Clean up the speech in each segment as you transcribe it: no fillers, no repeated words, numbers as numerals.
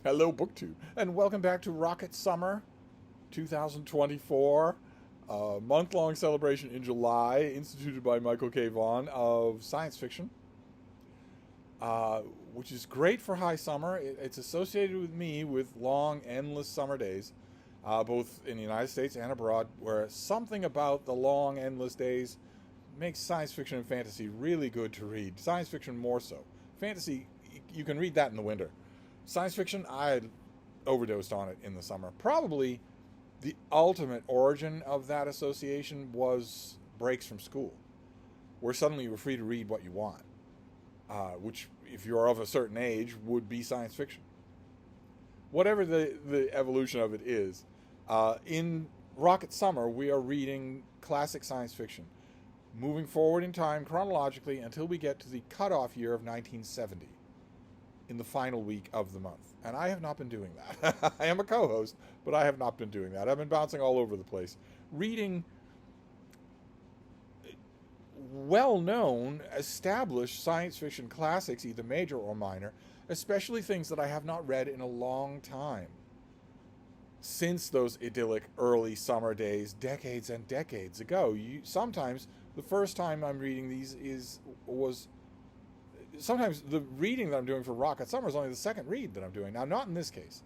Hello, BookTube, and welcome back to Rocket Summer 2024, a month-long celebration in July, instituted by Michael K. Vaughan of science fiction, uh, which is great for high summer. It's associated with me with long, endless summer days, both in the United States and abroad, where something about the long, endless days makes science fiction and fantasy really good to read. Science fiction more so. Fantasy, you can read that in the winter. Science fiction, I overdosed on it in the summer. Probably the ultimate origin of that association was breaks from school, where suddenly you were free to read what you want, which, if you're of a certain age, would be science fiction. Whatever the evolution of it is, in Rocket Summer, we are reading classic science fiction, moving forward in time chronologically until we get to the cutoff year of 1970 in the final week of the month. And I have not been doing that. I am a co host, but I have not been doing that. I've been bouncing all over the place, reading well known, established science fiction classics, either major or minor, especially things that I have not read in a long time. Since those idyllic early summer days, decades and decades ago, sometimes the first time I'm reading these was sometimes the reading that I'm doing for Rocket Summer is only the second read that I'm doing. Now, not in this case.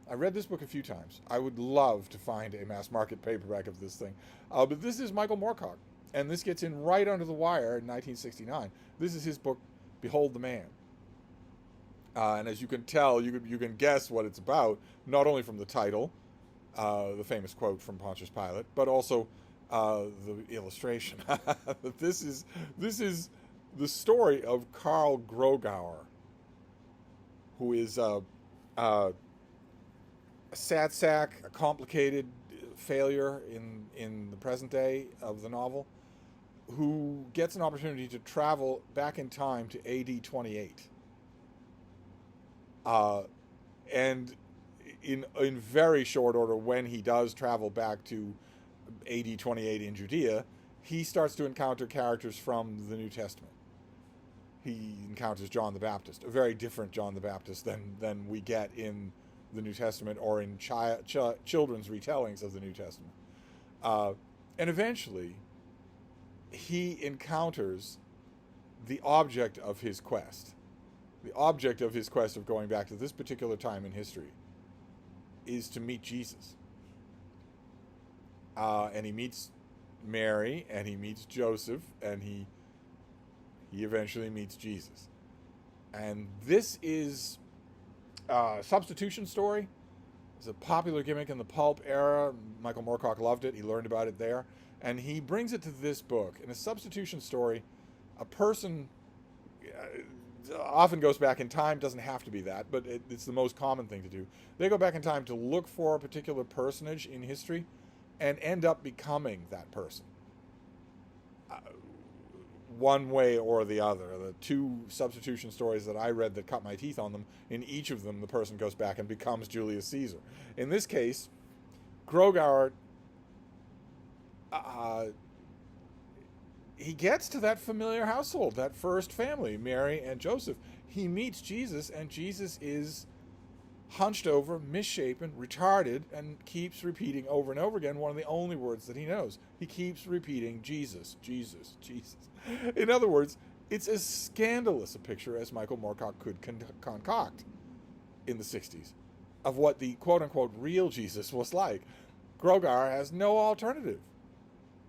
I read this book a few times. I would love to find a mass market paperback of this thing. But this is Michael Moorcock, and this gets in right under the wire in 1969. This is his book, Behold the Man. And as you can tell, you can guess what it's about, not only from the title, the famous quote from Pontius Pilate, but also the illustration. This is the story of Karl Grogauer, who is a sad sack, a complicated failure in the present day of the novel, who gets an opportunity to travel back in time to AD 28. And in very short order, when he does travel back to AD 28 in Judea, he starts to encounter characters from the New Testament. He encounters John the Baptist, a very different John the Baptist than we get in the New Testament or in children's retellings of the New Testament. And eventually, he encounters the object of his quest. The object of his quest of going back to this particular time in history is to meet Jesus. And he meets Mary, and he meets Joseph, and he eventually meets Jesus. And this is a substitution story. It's a popular gimmick in the pulp era. Michael Moorcock loved it. He learned about it there. And he brings it to this book. In a substitution story, a person often goes back in time. Doesn't have to be that, but it's the most common thing to do. They go back in time to look for a particular personage in history and end up becoming that person. One way or the other. The two substitution stories that I read that cut my teeth on them, in each of them the person goes back and becomes Julius Caesar. In this case, Grogauer, he gets to that familiar household, that first family, Mary and Joseph. He meets Jesus, and Jesus is hunched over, misshapen, retarded, and keeps repeating over and over again one of the only words that he knows. He keeps repeating Jesus, Jesus, Jesus. In other words, it's as scandalous a picture as Michael Moorcock could concoct in the 60s of what the quote-unquote real Jesus was like. Grogauer has no alternative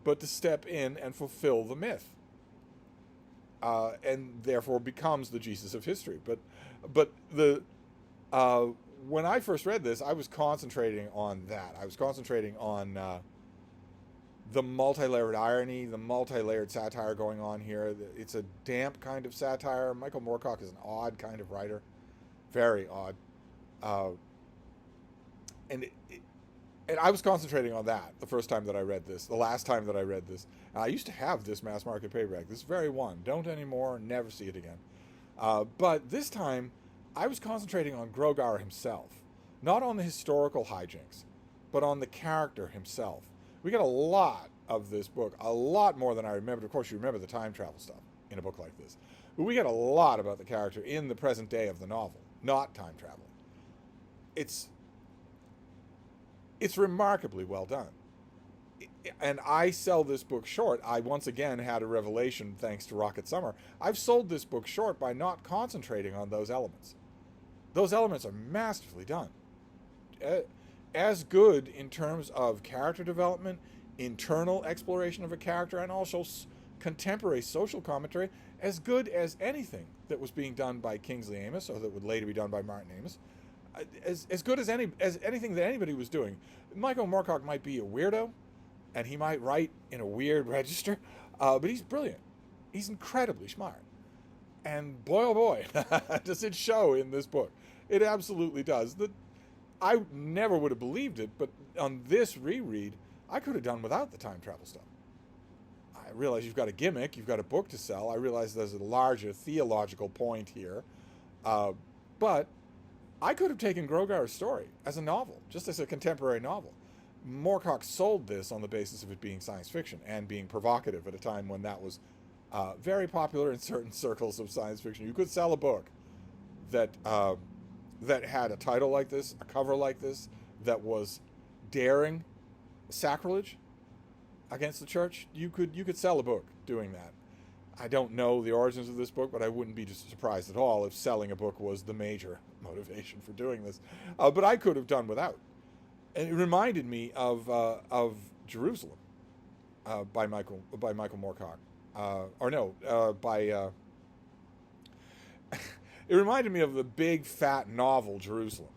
but to step in and fulfill the myth, and therefore becomes the Jesus of history. But when I first read this, I was concentrating on that. I was concentrating on the multi-layered irony, the multi-layered satire going on here. It's a damp kind of satire. Michael Moorcock is an odd kind of writer, very odd, and and I was concentrating on that the first time that I read this, the last time that I read this. I used to have this mass market paperback, this very one. Don't anymore, never see it again. But this time, I was concentrating on Grogauer himself, not on the historical hijinks, but on the character himself. We get a lot of this book, a lot more than I remembered. Of course, you remember the time travel stuff in a book like this. But we get a lot about the character in the present day of the novel, not time travel. it's remarkably well done. And I sell this book short. I once again had a revelation thanks to Rocket Summer. I've sold this book short by not concentrating on those elements. Those elements are masterfully done. As good in terms of character development, internal exploration of a character, and also contemporary social commentary, as good as anything that was being done by Kingsley Amis, or that would later be done by Martin Amis. As good as anything that anybody was doing. Michael Moorcock might be a weirdo, and he might write in a weird register, but he's brilliant. He's incredibly smart. And boy, oh boy, does it show in this book. It absolutely does. I never would have believed it, but on this reread, I could have done without the time travel stuff. I realize you've got a gimmick, you've got a book to sell. I realize there's a larger theological point here. But I could have taken Grogar's story as a novel, just as a contemporary novel. Moorcock sold this on the basis of it being science fiction and being provocative at a time when that was very popular in certain circles of science fiction. You could sell a book that had a title like this, a cover like this, that was daring sacrilege against the church. You could sell a book doing that. I don't know the origins of this book, but I wouldn't be just surprised at all if selling a book was the major motivation for doing this. But I could have done without. And it reminded me of Jerusalem by Michael Moorcock. It reminded me of the big fat novel Jerusalem,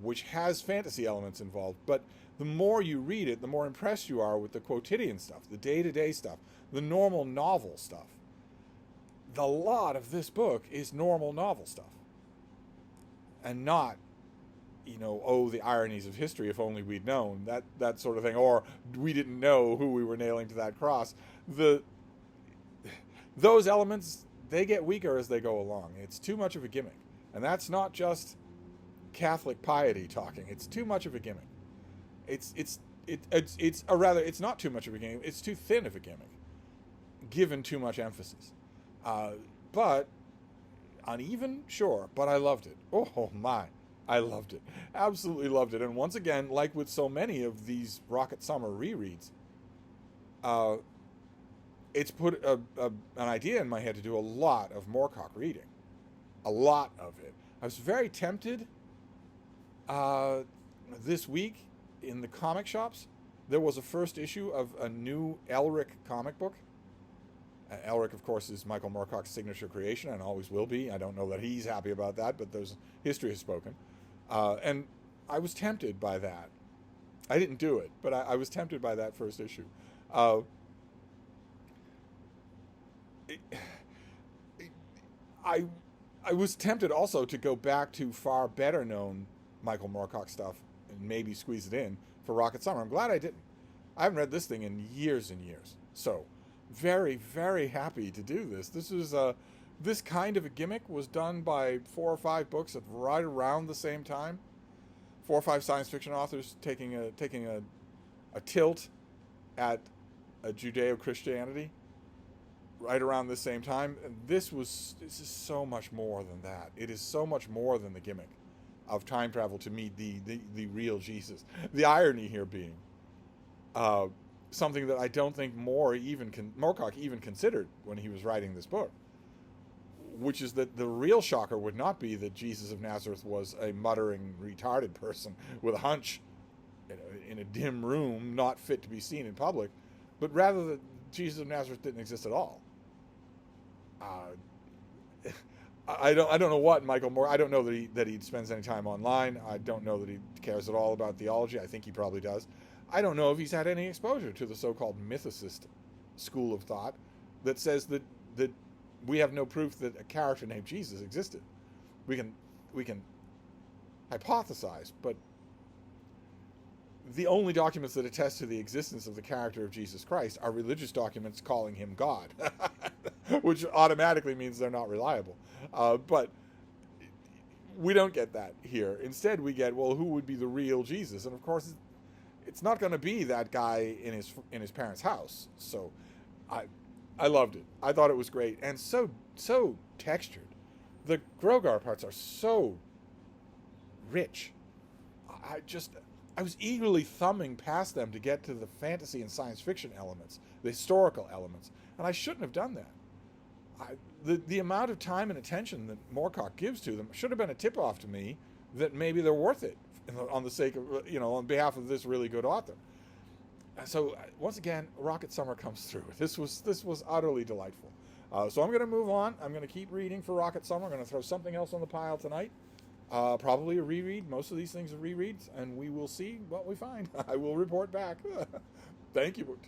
which has fantasy elements involved. But the more you read it, the more impressed you are with the quotidian stuff, the day-to-day stuff, the normal novel stuff. The lot of this book is normal novel stuff, and not, the ironies of history, if only we'd known, that sort of thing, or we didn't know who we were nailing to that cross. Those elements, they get weaker as they go along. It's too much of a gimmick, and that's not just Catholic piety talking. It's too much of a gimmick. It's not too much of a gimmick. It's too thin of a gimmick, given too much emphasis. But uneven, sure, but I loved it. Oh my, I loved it. Absolutely loved it. And once again, like with so many of these Rocket Summer rereads, it's put an idea in my head to do a lot of Moorcock reading. A lot of it. I was very tempted this week in the comic shops. There was a first issue of a new Elric comic book. Elric, of course, is Michael Moorcock's signature creation and always will be. I don't know that he's happy about that, but there's history has spoken. And I was tempted by that. I didn't do it, but I was tempted by that first issue. I was tempted also to go back to far better known Michael Moorcock stuff and maybe squeeze it in for Rocket Summer. I'm glad I didn't. I haven't read this thing in years and years. So very, very happy to do this. This kind of a gimmick was done by 4 or 5 books at right around the same time. 4 or 5 science fiction authors taking a tilt at a Judeo-Christianity right around the same time. And this is so much more than that. It is so much more than the gimmick of time travel to meet the real Jesus. The irony here being something that I don't think Moorcock even considered when he was writing this book, which is that the real shocker would not be that Jesus of Nazareth was a muttering, retarded person with a hunch in a dim room, not fit to be seen in public, but rather that Jesus of Nazareth didn't exist at all. I don't know what Michael Moore. I don't know that he spends any time online. I don't know that he cares at all about theology. I think he probably does. I don't know if he's had any exposure to the so-called mythicist school of thought that says that we have no proof that a character named Jesus existed. We can hypothesize, but the only documents that attest to the existence of the character of Jesus Christ are religious documents calling him God, which automatically means they're not reliable. But we don't get that here. Instead, we get, well, who would be the real Jesus? And of course, it's not going to be that guy in his parents' house. So I loved it. I thought it was great and so textured. The Grogar parts are so rich I was eagerly thumbing past them to get to the fantasy and science fiction elements, the historical elements, and I shouldn't have done that. The amount of time and attention that Moorcock gives to them should have been a tip-off to me that maybe they're worth it on the sake of, on behalf of this really good author. So once again, Rocket Summer comes through. This was utterly delightful. So I'm going to move on. I'm going to keep reading for Rocket Summer. I'm going to throw something else on the pile tonight. Probably a reread. Most of these things are rereads, and we will see what we find. I will report back. Thank you.